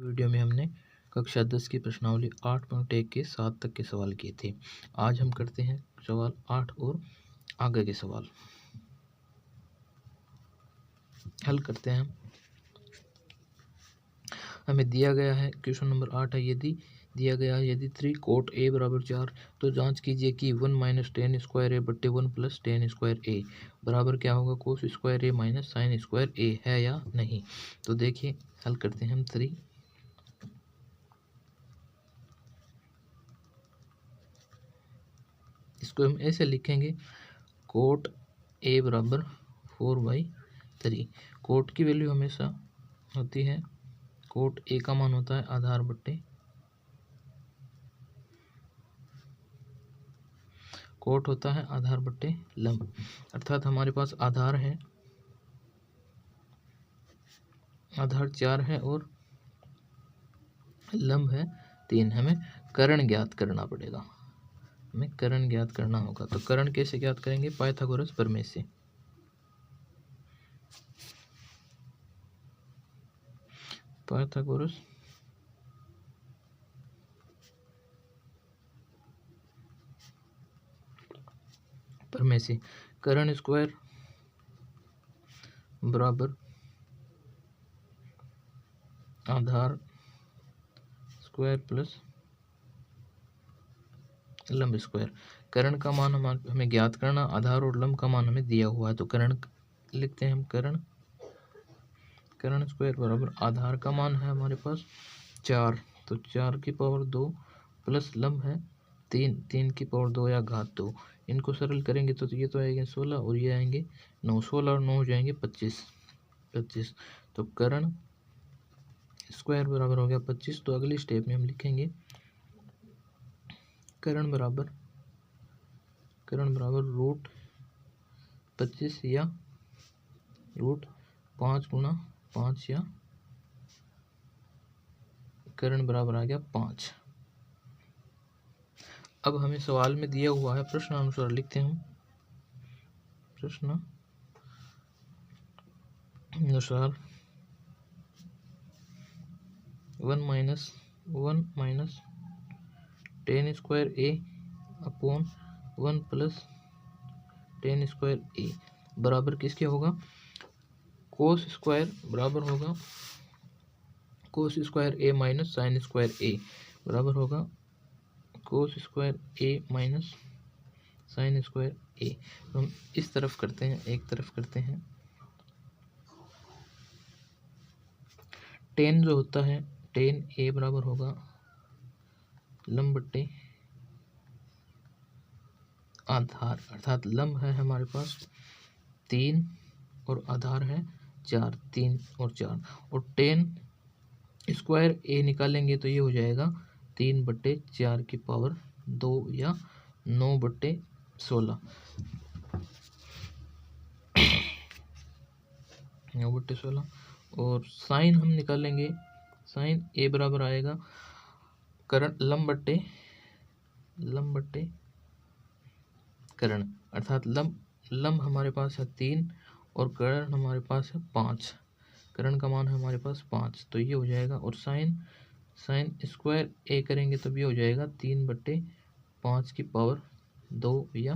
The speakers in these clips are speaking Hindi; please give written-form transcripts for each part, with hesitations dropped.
वीडियो में हमने कक्षा 10 की प्रश्नावली 8.1 के 7 तक के सवाल किए थे। आज हम करते हैं सवाल 8 और आगे के सवाल हल करते हैं। हमें दिया गया है क्वेश्चन नंबर 8 है, यदि दिया गया है यदि 3 cot a बराबर 4 तो जांच कीजिए कि 1 माइनस टेन स्क्वायर ए बट्टे 1 प्लस टेन स्क्वायर ए बराबर क्या होगा, कोस स्क्वायर ए माइनस साइन स्क्वायर ए है या नहीं। तो देखिए हल करते हैं हम 3। इसको हम ऐसे लिखेंगे, कोट ए बराबर 4/3। कोट की वैल्यू हमेशा होती है, कोट ए का मान होता है आधार बट्टे कोट होता है आधार बट्टे लंब, अर्थात हमारे पास आधार है, आधार 4 है और लंब है 3। हमें कर्ण ज्ञात करना पड़ेगा, हमें कर्ण ज्ञात करना होगा। तो कर्ण कैसे ज्ञात करेंगे, पाइथागोरस प्रमेय से। पाइथागोरस प्रमेय से कर्ण स्क्वायर बराबर आधार स्क्वायर प्लस लंब स्क्वायर। कर्ण का मान हमें ज्ञात करना, आधार और लंब का मान हमें दिया हुआ है, तो कर्ण लिखते हैं हम। कर्ण स्क्वायर बराबर आधार का मान है हमारे पास 4, तो 4 की पावर 2 प्लस लंब है 3, 3 की पावर 2 या घात 2। इनको सरल करेंगे तो ये तो आएंगे 16 और ये आएंगे 9, 16 और 9 हो जाएंगे 25। तो कर्ण स्क्वायर बराबर हो गया 25। तो अगली स्टेप में हम लिखेंगे कर्ण बराबर रूट 25 या रूट 5 गुणा 5 या कर्ण बराबर आ गया 5। अब हमें सवाल में दिया हुआ है, प्रश्न अनुसार लिखते हैं हम। प्रश्न अनुसार 1 माइनस टेन स्क्वायर ए अपॉन 1 प्लस टेन स्क्वायर ए बराबर किसके होगा, कोस स्क्वायर बराबर होगा कोस स्क्वायर ए माइनस साइन स्क्वायर ए बराबर होगा कोस स्क्वायर ए माइनस साइन स्क्वायर ए। तो हम इस तरफ करते हैं, एक तरफ करते हैं। टेन जो होता है, टेन ए बराबर होगा लंब बट्टे आधार, अर्थात लंब है हमारे पास 3 और आधार है 4, 3 और 4, और टेन स्क्वायर ए निकालेंगे तो ये हो जाएगा 3/4 की पावर 2 या 9/16। 9/16 और साइन हम निकालेंगे, साइन ए बराबर आएगा कर्ण लंब बट्टे कर्ण, अर्थात लंब हमारे पास है 3 और कर्ण हमारे पास है 5। कर्ण का मान है हमारे पास 5, तो ये हो जाएगा। और साइन स्क्वायर ए करेंगे तो ये हो जाएगा 3/5 की पावर 2 या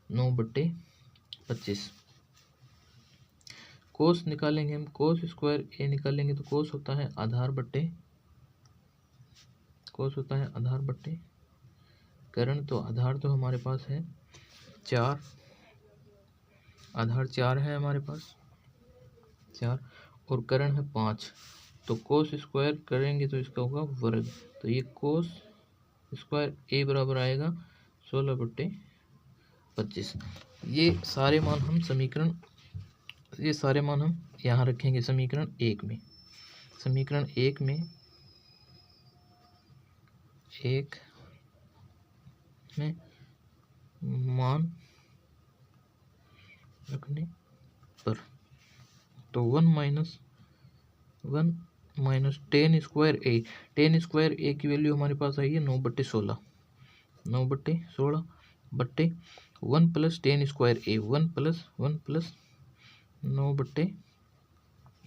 9/25। कोस निकालेंगे हम, कोस स्क्वायर ए निकालेंगे तो कोस होता है आधार बट्टे कर्ण। तो आधार तो हमारे पास है 4, आधार 4 है हमारे पास 4 और कर्ण है 5, तो कोस स्क्वायर करेंगे तो इसका होगा वर्ग। तो ये कोस स्क्वायर ए बराबर आएगा 16/25। ये सारे मान हम यहाँ रखेंगे समीकरण 1 में। समीकरण 1 में मान रखने पर, तो 1 माइनस टेन स्क्वायर ए की वैल्यू हमारे पास आई है 9/16 बट्टे 1 प्लस टेन स्क्वायर ए 1 प्लस 9/16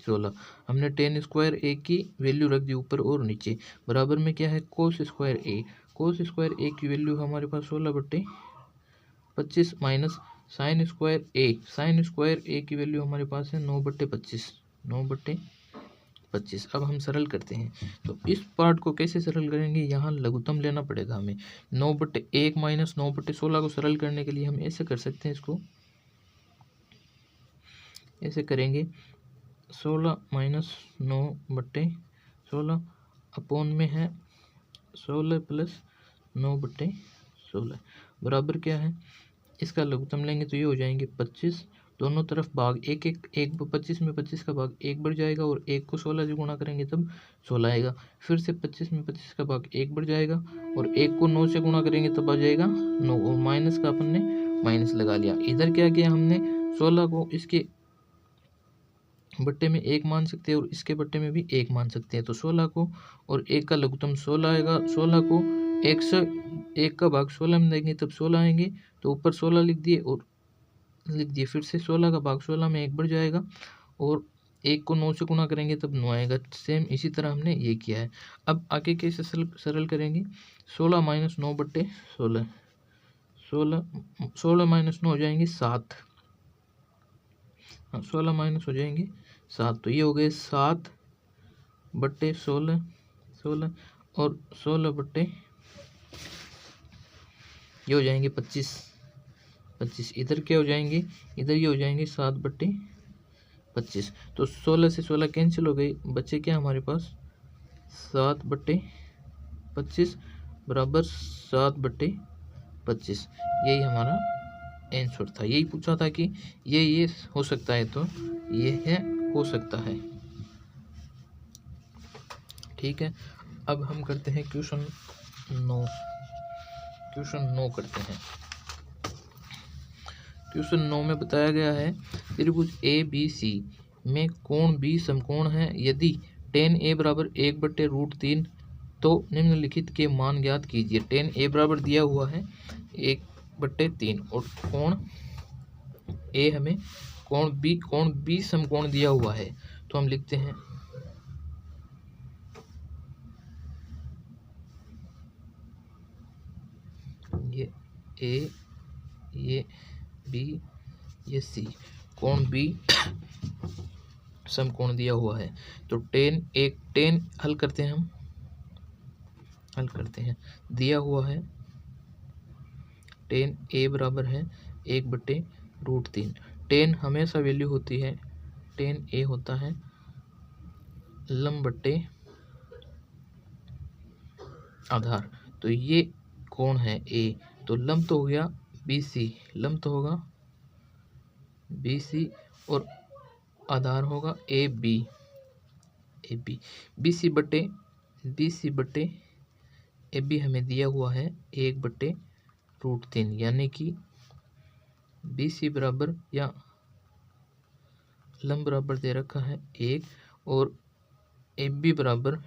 16। हमने टेन स्क्वायर ए की वैल्यू रख दी ऊपर और नीचे, बराबर में क्या है कोस स्क्वायर ए। कोस स्क्वायर ए की वैल्यू हमारे पास 16/25 माइनस साइन स्क्वायर ए। साइन स्क्वायर ए की वैल्यू हमारे पास है 9/25। 9/25। अब हम सरल करते हैं, तो इस पार्ट को कैसे सरल करेंगे, यहाँ लघुत्तम लेना पड़ेगा हमें। 9/1 माइनस 9/16 को सरल करने के लिए हम ऐसे कर सकते हैं, इसको ऐसे करेंगे 16 माइनस 9/16 अपोन में है 16 प्लस 9/16 बराबर क्या है, इसका लघुत्तम लेंगे तो ये हो जाएंगे 25। दोनों तरफ भाग एक 25 में 25 का भाग 1 बढ़ जाएगा और 1 को 16 से गुणा करेंगे तब 16 आएगा। फिर से 25 में 25 का भाग 1 बढ़ जाएगा और 1 को 9 से गुणा करेंगे तब आ जाएगा 9 और माइनस का अपन ने माइनस लगा लिया। इधर क्या किया हमने, 16 को इसके बट्टे में 1 मान सकते हैं और इसके बट्टे में भी 1 मान सकते हैं, तो 16 को और 1 का लघुत्तम 16 आएगा। 16 को 1 का भाग 16 में देंगे तब 16 आएंगे, तो ऊपर 16 लिख दिए और लिख दिए। फिर से 16 का भाग 16 में 1 बढ़ जाएगा और 1 को 9 से गुणा करेंगे तब 9 आएगा। सेम इसी तरह हमने ये किया है। अब आगे कैसे सरल करेंगे, 16 माइनस 9/16, 16 माइनस 9 हो जाएंगे 7। हाँ 16 माइनस हो जाएंगे 7, तो ये हो गए 7/16 16 और 16 ये हो जाएंगे 25। इधर क्या हो जाएंगे, इधर ये हो जाएंगे 7/25। तो 16 से 16 कैंसिल हो गई, बचे क्या हमारे पास 7/25 बराबर 7/25। यही हमारा आंसर था। यही पूछा था कि ये हो सकता है, तो ये है हो सकता है। ठीक है, अब हम करते हैं क्वेश्चन 9 करते हैं। क्वेश्चन 9 में बताया गया है त्रिभुज ABC में कोण B समकोण है। यदि tan A बराबर 1/√3 तो निम्नलिखित के मान ज्ञात कीजिए। tan A बराबर दिया हुआ है 1/3 और कोण A हमें कोण B समकोण दिया हुआ है, तो हम लिखते हैं ये A, ये B, ये C। कोण B समकोण दिया हुआ है, तो tan हल करते हैं, दिया हुआ है tan A बराबर है 1/√3। tan हमेशा वैल्यू होती है, tan A होता है लंब बट्टे आधार। तो ये कोण है A, तो लंब तो हो गया BC, लंब तो होगा BC और आधार होगा AB। BC बट्टे AB हमें दिया हुआ है 1/√3, यानी कि BC बराबर या लंब बराबर दे रखा है 1 और AB बराबर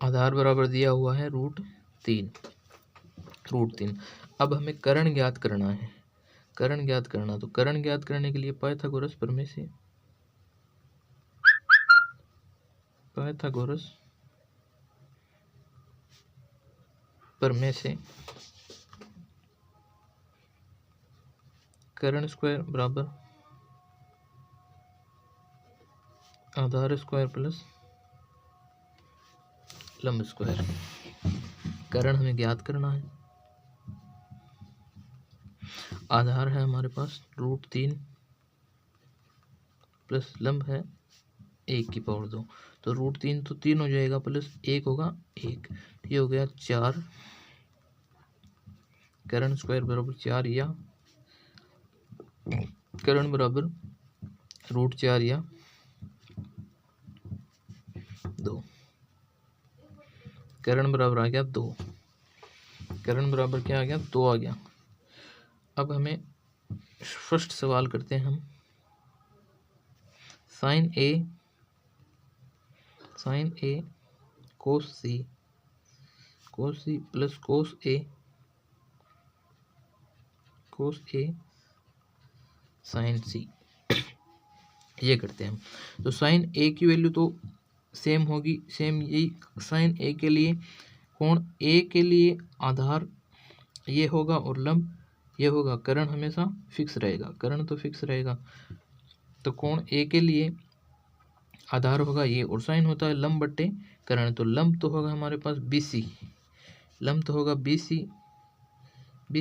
आधार बराबर दिया हुआ है √3। अब हमें कर्ण ज्ञात करना है। तो कर्ण ज्ञात करने के लिए पाइथागोरस प्रमेय से कर्ण स्क्वायर बराबर आधार स्क्वायर प्लस लंब स्क्वायर। कर्ण हमें ज्ञात करना है। आधार है हमारे पास √3 प्लस लंब है 1/2, तो √3 तो 3 हो जाएगा प्लस 1 होगा 1, ये हो गया 4। कर्ण स्क्वायर बराबर 4 या कर्ण बराबर √4 या 2। कर्ण बराबर आ गया 2। कर्ण बराबर क्या आ गया 2 आ गया। अब हमें फर्स्ट सवाल करते हैं हम। Sine A cos C plus cos A sine C ये करते हैं हम। तो साइन ए की वैल्यू तो सेम होगी, सेम यही साइन ए के लिए कोण ए के लिए आधार ये होगा और लंब ये होगा। कर्ण हमेशा फिक्स रहेगा, कर्ण तो फिक्स रहेगा। तो कोण ए के लिए आधार होगा ये और साइन होता है लंब बट्टे कर्ण। तो लंब तो होगा हमारे पास बी सी, लंब तो होगा बी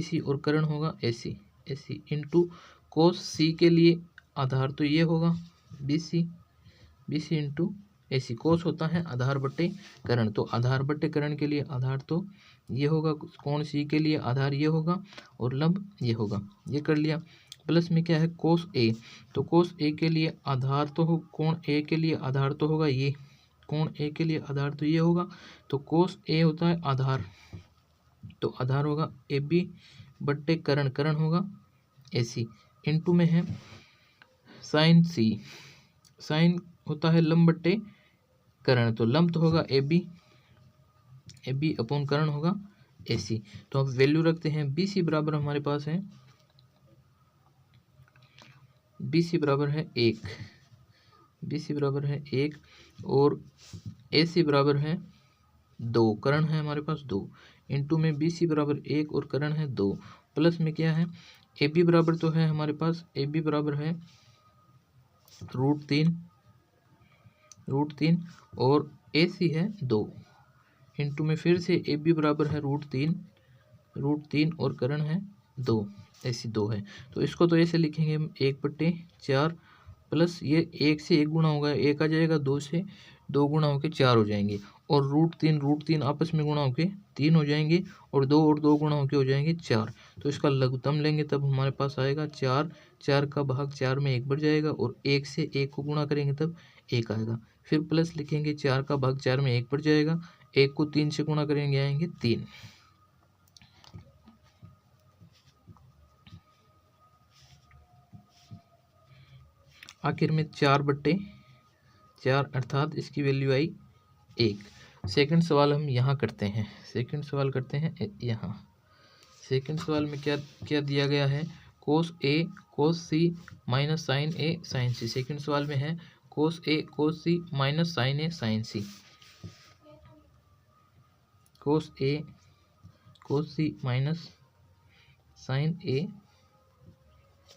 सी और कर्ण होगा ए सी इंटू कोस सी के लिए आधार तो ये होगा बी सी इंटू ए सी। कोस होता है आधार बट्टे कर्ण, तो आधार बट्टे कर्ण के लिए आधार तो ये होगा, कोण सी के लिए आधार ये होगा और लंब ये होगा। ये कर लिया। प्लस में क्या है कोस ए, तो कोस ए के लिए आधार तो हो, कोण ए के लिए आधार तो होगा ये, कोण ए के लिए आधार तो ये होगा। तो कोस ए होता है आधार, तो आधार होगा ए बी बट्टे कर्ण, कर्ण होगा ए सी इंटू में है साइन सी, साइन होता है लंब बट्टे कर्ण, तो लंब तो होगा ए बी अपॉन कर्ण होगा ए सी। तो अब वैल्यू रखते हैं बी सी बराबर हमारे पास है, बी सी बराबर है 1, बी सी बराबर है 1 और ए सी बराबर है 2, कर्ण है हमारे पास 2 इंटू में बी सी बराबर 1 और कर्ण है 2। प्लस में क्या है ए बी बराबर तो है हमारे पास, ए बी बराबर है रूट तीन और ए सी है 2 इंटू में फिर से ए बी बराबर है रूट तीन और कर्ण है 2, ऐसी 2 है। तो इसको तो ऐसे लिखेंगे हम 1/4 प्लस ये 1 से 1 गुणा होगा 1 आ जाएगा, 2 से 2 गुणा होके 4 हो जाएंगे और रूट तीन आपस में गुणा होके 3 हो जाएंगे और 2 गुणा होके हो जाएंगे 4। तो इसका लघुत्तम लेंगे तब हमारे पास आएगा 4, 4 का भाग 4 में 1 बढ़ जाएगा और 1 से 1 को गुणा करेंगे तब 1 आएगा। फिर प्लस लिखेंगे 4 का भाग 4 में 1 बढ़ जाएगा, 1 को 3 से गुणा करेंगे आएंगे 3। आखिर में 4/4 अर्थात इसकी वैल्यू आई 1। सेकंड सवाल हम यहाँ करते हैं, सेकंड सवाल करते हैं यहाँ। सेकंड सवाल में क्या दिया गया है, कोस ए कोस सी माइनस साइन ए साइन सी। सेकंड सवाल में है कोस ए कोस सी माइनस साइन ए साइन सी, कोस ए कोस सी माइनस साइन ए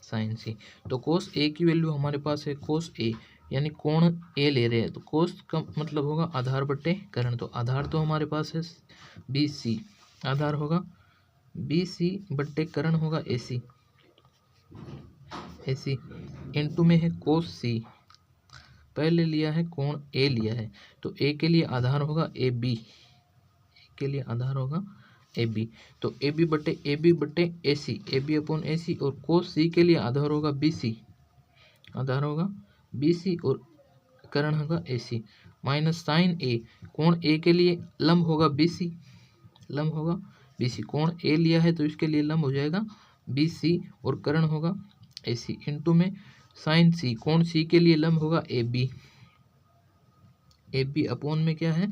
साइन सी। तो कोस ए की वैल्यू हमारे पास है कोस ए, यानी कोण ए ले रहे हैं तो कोस का मतलब होगा आधार बट्टे कर्ण। तो आधार तो हमारे पास है बी सी, आधार होगा बी सी बट्टे कर्ण होगा ए सी इंटू में है कोस सी, पहले लिया है कोण ए लिया है तो ए के लिए आधार होगा ए बी, के लिए आधार होगा ए बी। तो ए बी बट्टे ए सी, ए बी अपॉन ए सी और कोस सी के लिए आधार होगा बी सी, आधार होगा बी सी और कर्ण होगा ए सी माइनस साइन ए, कोण ए के लिए लंब होगा बी सी, लंब होगा बी सी, कोण ए लिया है तो इसके लिए लंब हो जाएगा बी सी और कर्ण होगा ए सी इंटू में साइन सी, कोण सी के लिए लंब होगा ए बी अपॉन में क्या है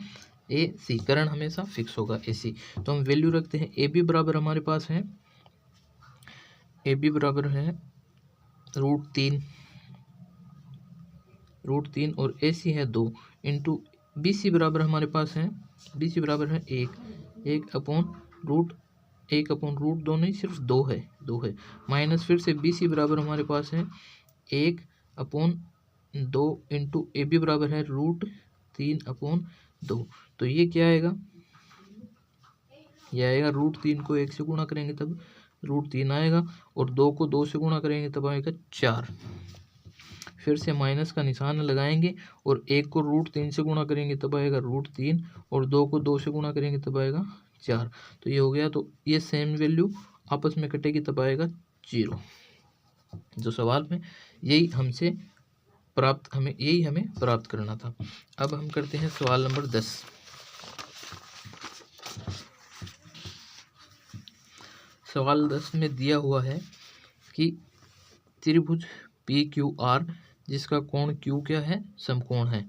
ए सी, कर्ण हमेशा फिक्स होगा ए सी। तो हम वैल्यू रखते हैं ए बी बराबर हमारे पास है, ए बी बराबर है रूट तीन और ए सी है 2 इंटू बी सी बराबर हमारे पास है, बी सी बराबर है 1 अपॉन रूट 2 नहीं सिर्फ 2 है माइनस फिर से बी सी बराबर हमारे पास है 1 अपॉन 2 इंटू ए बी बराबर है रूट 3 अपॉन 2। तो ये क्या आएगा, ये आएगा रूट 3 को 1 से गुणा करेंगे तब रूट 3 आएगा और 2 को 2 से गुणा करेंगे तब आएगा 4। फिर से माइनस का निशान लगाएंगे और 1 को रूट 3 से गुणा करेंगे तब आएगा रूट 3 और 2 को 2 से गुणा करेंगे तब आएगा 4। तो ये हो गया, तो ये सेम वैल्यू आपस में कटेगी तब आएगा 0। जो सवाल में यही हमें प्राप्त करना था। अब हम करते हैं सवाल नंबर 10। सवाल 10 में दिया हुआ है कि त्रिभुज पी क्यू आर जिसका कोण क्यू क्या है, समकोण है,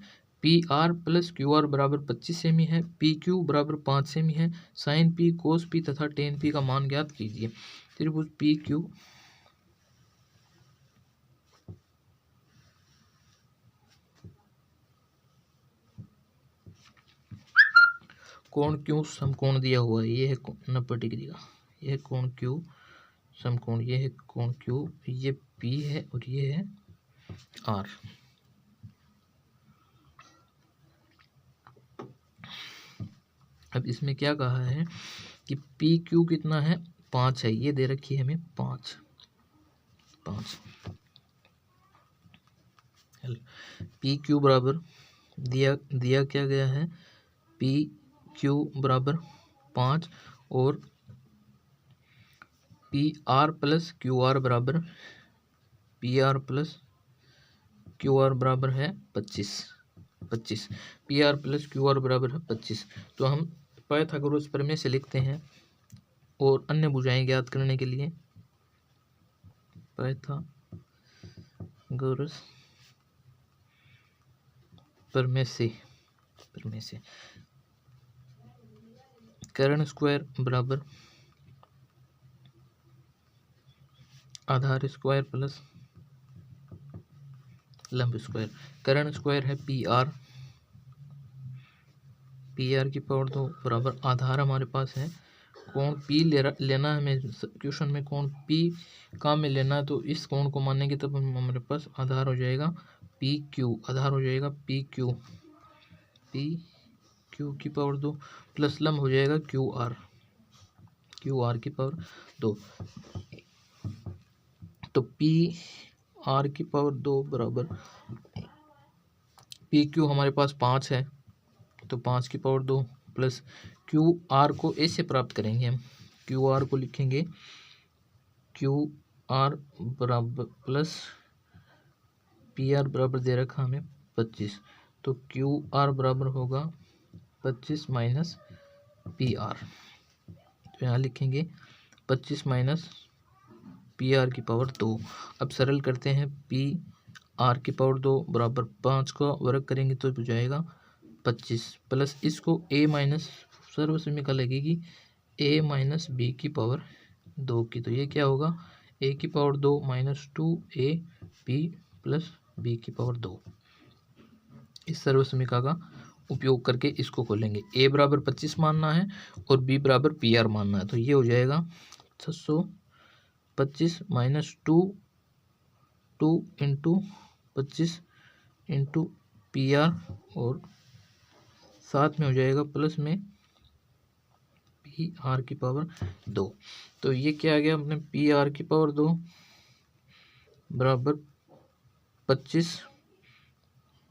P r plus q r बराबर 25 सेमी है, पी क्यू बराबर 5 सेमी है, साइन पी कोस पी तथा टेन पी का मान ज्ञात कीजिए। त्रिभुज पी क्यू कोण क्यू समकोण दिया हुआ है, ये है 90 डिग्री का, ये है कोण क्यू समकोण, ये है कोण क्यू, ये पी है और ये है आर। अब इसमें क्या कहा है कि पी क्यू कितना है, 5 है, ये दे रखी है हमें 5। पी क्यू बराबर दिया क्या गया है, पी क्यू बराबर 5 और p r plus q r बराबर, p r plus q r बराबर है 25। P r plus q r बराबर है 25। तो हम पाइथागोरस प्रमेय से लिखते हैं और अन्य भुजाएं ज्ञात करने के लिए पाइथागोरस प्रमेय से कर्ण स्क्वायर बराबर आधार स्क्वायर प्लस लंब स्क्वायर। कर्ण स्क्वायर है पी आर की पावर 2 बराबर आधार हमारे पास है कोण पी लेना है हमें क्वेश्चन में, कोण पी काम में लेना है, तो इस कोण को मानेंगे तब हमारे पास आधार हो जाएगा पी क्यू, आधार हो जाएगा पी क्यू की पावर 2 प्लस लंब हो जाएगा क्यू आर की पावर 2। तो पी आर की पावर 2 बराबर पी क्यू हमारे पास 5 है, तो 5 की पावर 2 प्लस क्यू आर को ऐसे प्राप्त करेंगे हम, क्यू आर को लिखेंगे क्यू आर बराबर प्लस पी आर बराबर दे रखा हमें 25, तो क्यू आर बराबर होगा 25 माइनस पी आर, तो यहाँ लिखेंगे 25 माइनस पी आर की पावर 2। अब सरल करते हैं, पी आर की पावर 2 बराबर 5 का वर्ग करेंगे तो हो जाएगा 25 प्लस इसको ए माइनस सर्वसमीका लगेगी ए माइनस बी की पावर 2 की, तो ये क्या होगा ए की power 2 minus 2 A B plus B की पावर 2। इस सर्वसमीका का उपयोग करके इसको खोलेंगे, ए बराबर 25 मानना है और बी बराबर पी आर मानना है, तो ये हो जाएगा 625 minus 2 into 25 into P R और साथ में हो जाएगा प्लस में पी आर की पावर 2। तो ये क्या आ गया अपने पी आर की पावर 2 बराबर 25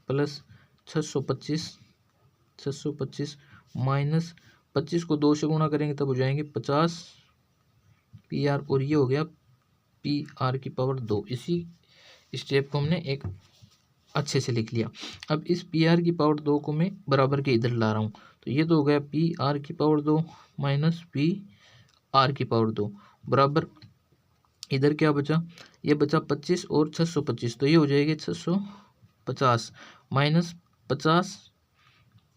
प्लस 625 माइनस 25 को 2 से गुणा करेंगे तब हो जाएंगे 50 पी आर, और ये हो गया पी आर की पावर 2। इसी स्टेप को हमने एक अच्छे से लिख लिया। अब इस पी आर की पावर 2 को मैं बराबर के इधर ला रहा हूँ, तो ये तो हो गया पी आर की पावर 2 माइनस पी आर की पावर 2 बराबर इधर क्या बचा, ये बचा 25 और 625, तो ये हो जाएगी 650 माइनस 50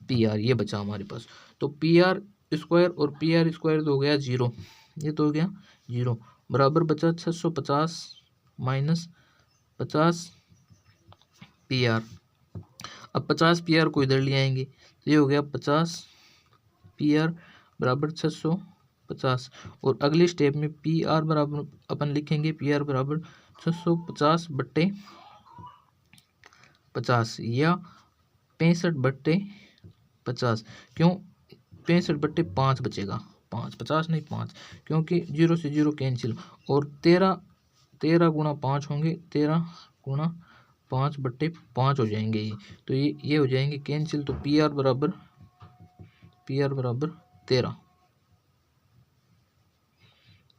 पी आर, ये बचा हमारे पास। तो पी आर स्क्वायर और पी आर स्क्वायर तो हो गया 0, ये तो हो गया 0 बराबर बचा 650 माइनस 50 पी आर। अब 50 पी आर को इधर ले आएंगे, तो ये हो गया 50 पी आर बराबर 650, और अगले स्टेप में पी आर बराबर अपन लिखेंगे पी आर बराबर 650 बट्टे 50 या 65 बट्टे 50, क्यों 65 बट्टे 5 बचेगा, 50 नहीं 5, क्योंकि 0 से 0 कैंसिल, और 13 गुणा 5 होंगे, 13 गुणा 5 बट्टे 5 हो जाएंगे ये, तो ये हो जाएंगे कैंसिल। तो पी आर बराबर 13,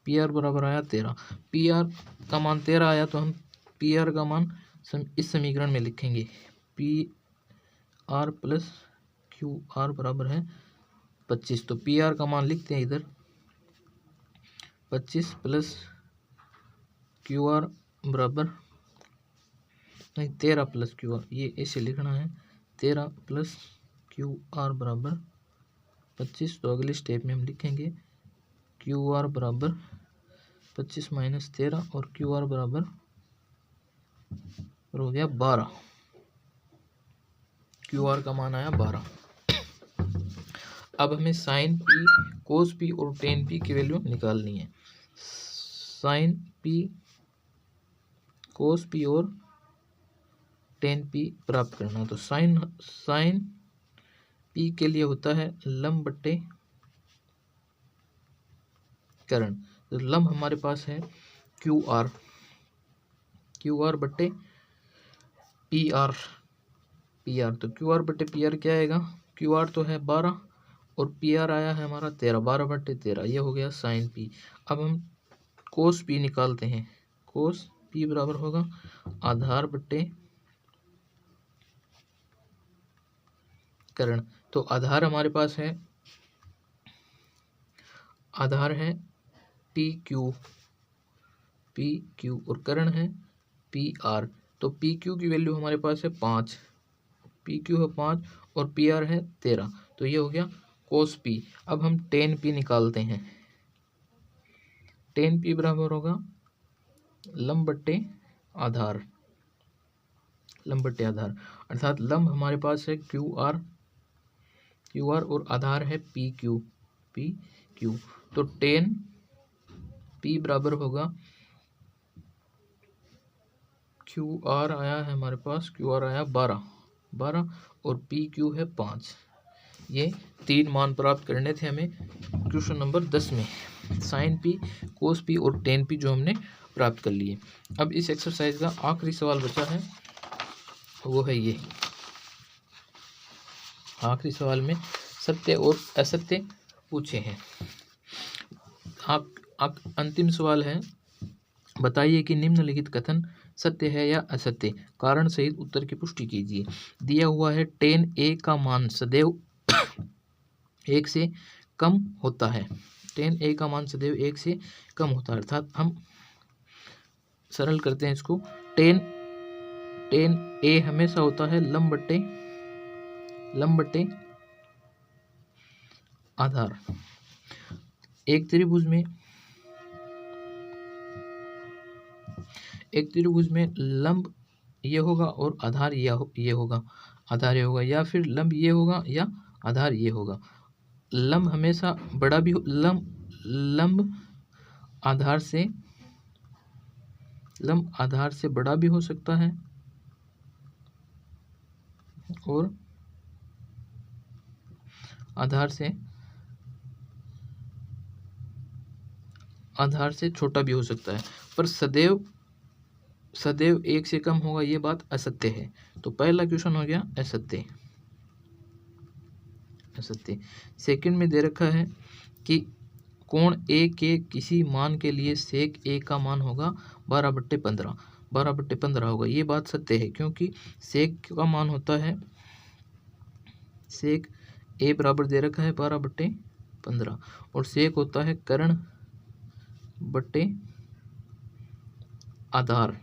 पी आर बराबर आया 13, पी आर का मान 13 आया, तो हम पी आर का मान इस समीकरण में लिखेंगे, P r plus q r बराबर है 25, तो पी आर का मान लिखते हैं इधर 25 प्लस क्यू आर बराबर नहीं 13 प्लस क्यू आर, ये ऐसे लिखना है 13 प्लस क्यू आर बराबर 25। तो अगले स्टेप में हम लिखेंगे क्यू आर बराबर 25 माइनस 13 और क्यू आर बराबर हो गया 12, क्यू आर का मान आया 12। अब हमें साइन पी, कोस पी और टेन पी की वैल्यू निकालनी है। साइन पी, कोस पी और टेन पी प्राप्त करना। तो साइन पी के लिए होता है लंब बट्टे करण। तो लंब हमारे पास है क्यू आर, क्यू आर बट्टे पी आर, पी आर। तो क्यू आर बट्टे पी आर क्या आएगा, क्यू आर तो है 12 और पी आर आया है हमारा 13, 12/13, ये हो गया साइन पी। अब हम कोस पी निकालते हैं। कोस पी बराबर होगा आधार बट्टे करण। तो आधार हमारे पास है, आधार है पी क्यू, पी क्यू और करण है पी आर। तो पी क्यू की वैल्यू हमारे पास है 5, पी क्यू है 5 और पी आर है 13। तो ये हो गया कोस पी। अब हम टेन पी निकालते हैं। टेन पी बराबर होगा लंब बट्टे आधार, लंब बट्टे आधार। अर्थात लंब हमारे पास है क्यू आर, क्यू आर और आधार है पी क्यू, पी क्यू। तो टेन पी बराबर होगा क्यू आर आया है हमारे पास, क्यू आर आया 12 और पी क्यू है 5। ये 3 मान प्राप्त करने थे हमें क्वेश्चन नंबर 10 में। साइन पी, कोस पी और टेन पी जो हमने प्राप्त कर लिए। अब इस एक्सरसाइज का आखिरी सवाल बचा है, वो है ये। आखिरी सवाल में सत्य और असत्य पूछे हैं। अंतिम सवाल है, बताइए कि निम्नलिखित कथन सत्य है या असत्य, कारण सहित उत्तर की पुष्टि कीजिए। दिया हुआ है tan a का मान सदैव 1 से कम होता है। tan a का मान सदैव 1 से कम होता है। अर्थात हम सरल करते हैं इसको, tan a हमेशा होता है लंब बट्टे आधार। एक त्रिभुज में लंब ये होगा और आधार ये होगा, आधार ये होगा, या फिर लंब ये होगा या आधार ये होगा। लंब हमेशा बड़ा भी लंब आधार से बड़ा भी हो सकता है और आधार से छोटा भी हो सकता है, पर सदैव 1 से कम होगा, ये बात असत्य है। तो पहला क्वेश्चन हो गया असत्य। सेकंड में दे रखा है कि कोण ए के किसी मान के लिए सेक ए का मान होगा 12/15 होगा, ये बात सत्य है, क्योंकि सेक का मान होता है, सेक ए बराबर दे रखा है 12/15 और सेक होता है कर्ण बट्टे आधार।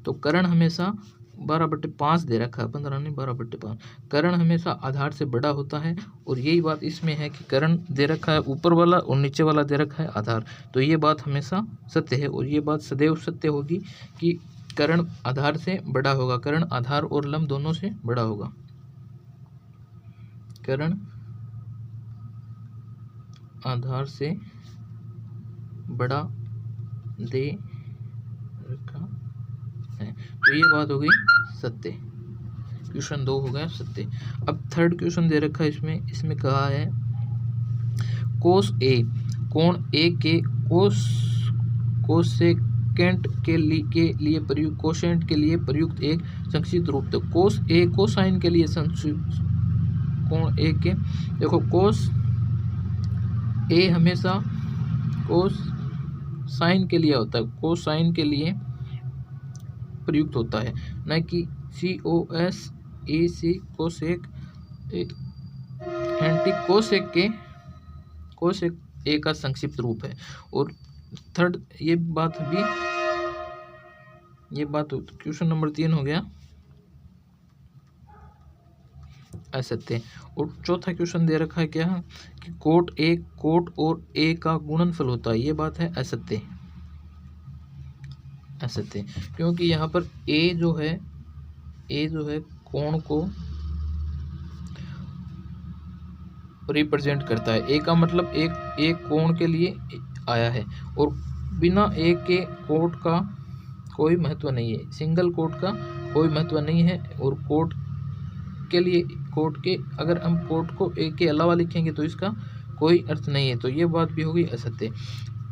तो कर्ण हमेशा 12/5 दे रखा है, 15 नहीं 12/5। कर्ण हमेशा आधार से बड़ा होता है और यही बात इसमें है कि कर्ण दे रखा है ऊपर वाला और नीचे वाला दे रखा है आधार। तो ये बात हमेशा सत्य है और ये बात सदैव सत्य होगी कि कर्ण आधार से बड़ा होगा, कर्ण आधार और लंब दोनों से बड़ा होगा। कर्ण आधार से बड़ा दे रखा है, तो ये बात हो गई सत्य। क्वेश्चन 2 हो गया सत्य। अब थर्ड क्वेश्चन दे रखा है, इसमें कहा है कोस ए कोण ए के कोसेकेंट के लिए प्रयुक्त, कोसेंट के लिए प्रयुक्त एक संक्षिप्त रूप। तो कोस ए कोसाइन के लिए संक्षिप्त, कोण ए के, देखो कोस ए हमेशा कोस साइन के लिए होता है, कोसाइन के लिए प्रयुक्त होता है, न कि COSAC कोसेक एंटी कोसेक ए का संक्षिप्त रूप है। और थर्ड ये बात क्वेश्चन नंबर 3 हो गया असत्य। और चौथा क्वेश्चन दे रखा है क्या कि कोट और ए का गुणनफल होता है, ये बात है असत्य, क्योंकि यहाँ पर ए जो है कोण को रिप्रेजेंट करता है। ए का मतलब एक कोण के लिए आया है और बिना ए के कोट का कोई महत्व नहीं है, सिंगल कोट का कोई महत्व नहीं है। और कोट के लिए कोट के अगर हम कोट को ए के अलावा लिखेंगे तो इसका कोई अर्थ नहीं है, तो ये बात भी होगी असत्य।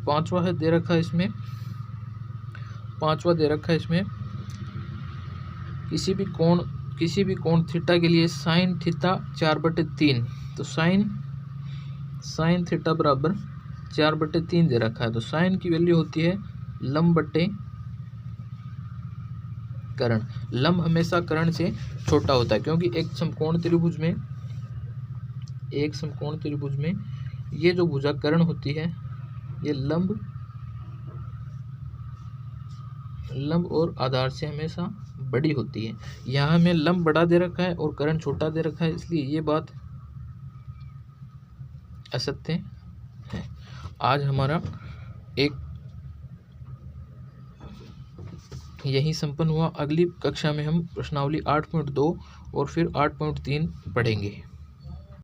पांचवा है दे रखा है इसमें, पांचवा दे रखा है इसमें किसी भी कोण थीटा के लिए साइन थीटा 4/3, तो साइन थीटा बराबर 4/3 दे रखा है। तो साइन की वैल्यू होती है लंब बटे कर्ण। लंब हमेशा कर्ण से छोटा होता है, क्योंकि एक समकोण त्रिभुज में ये जो भुजा कर्ण होती है ये लंब और आधार से हमेशा बड़ी होती है। यहाँ हमें लंब बड़ा दे रखा है और कर्ण छोटा दे रखा है, इसलिए ये बात असत्य है। आज हमारा एक यही संपन्न हुआ। अगली कक्षा में हम प्रश्नावली 8.2 और फिर 8.3 पढ़ेंगे।